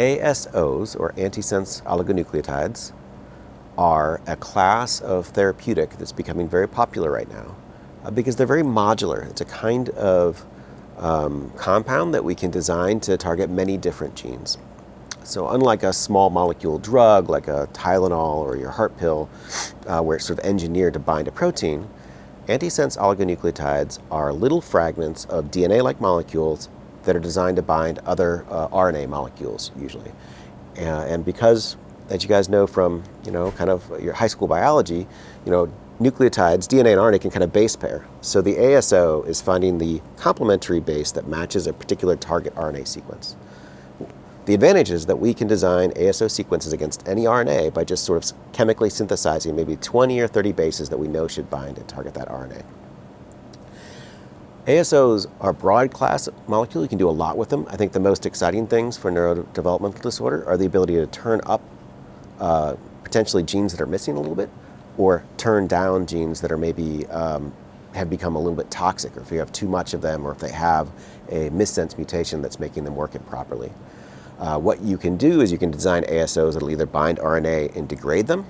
ASOs, or antisense oligonucleotides, are a class of therapeutic that's becoming very popular right now because they're very modular. It's a kind of compound that we can design to target many different genes. So unlike a small molecule drug like a Tylenol or your heart pill, where it's sort of engineered to bind a protein, antisense oligonucleotides are little fragments of DNA-like molecules that are designed to bind other RNA molecules usually. And because, as you guys know from kind of your high school biology, nucleotides, DNA and RNA can kind of base pair. So the ASO is finding the complementary base that matches a particular target RNA sequence. The advantage is that we can design ASO sequences against any RNA by just sort of chemically synthesizing maybe 20 or 30 bases that we know should bind and target that RNA. ASOs are a broad class molecule. You can do a lot with them. I think the most exciting things for neurodevelopmental disorder are the ability to turn up potentially genes that are missing a little bit, or turn down genes that are maybe have become a little bit toxic, or if you have too much of them, or if they have a missense mutation that's making them work improperly. What you can do is you can design ASOs that'll either bind RNA and degrade them,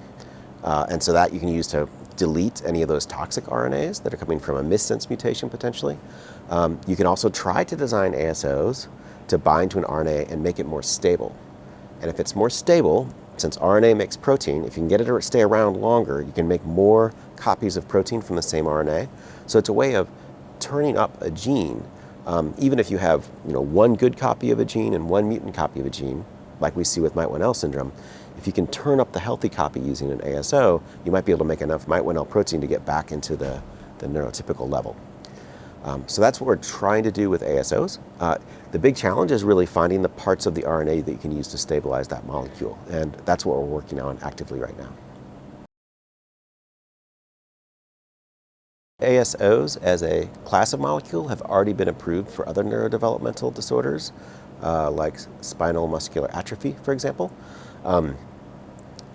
and so that you can use to delete any of those toxic RNAs that are coming from a missense mutation potentially. You can also try to design ASOs to bind to an RNA and make it more stable. And if it's more stable, since RNA makes protein, if you can get it to stay around longer, you can make more copies of protein from the same RNA. So it's a way of turning up a gene, even if you have one good copy of a gene and one mutant copy of a gene, like we see with MYT1L syndrome. If you can turn up the healthy copy using an ASO, you might be able to make enough MYT1L protein to get back into the neurotypical level. So that's what we're trying to do with ASOs. The big challenge is really finding the parts of the RNA that you can use to stabilize that molecule, and that's what we're working on actively right now. ASOs as a class of molecule have already been approved for other neurodevelopmental disorders, like spinal muscular atrophy, for example.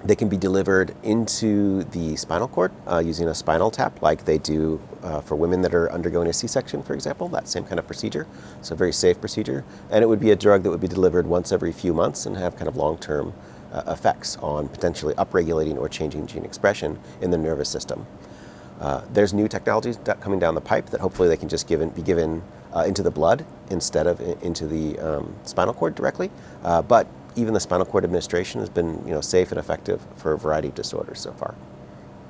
They can be delivered into the spinal cord using a spinal tap, like they do for women that are undergoing a C-section, for example, that same kind of procedure. So a very safe procedure. And it would be a drug that would be delivered once every few months and have kind of long-term effects on potentially upregulating or changing gene expression in the nervous system. There's new technologies coming down the pipe that hopefully they can just be given into the blood instead of into the spinal cord directly. But even the spinal cord administration has been safe and effective for a variety of disorders so far.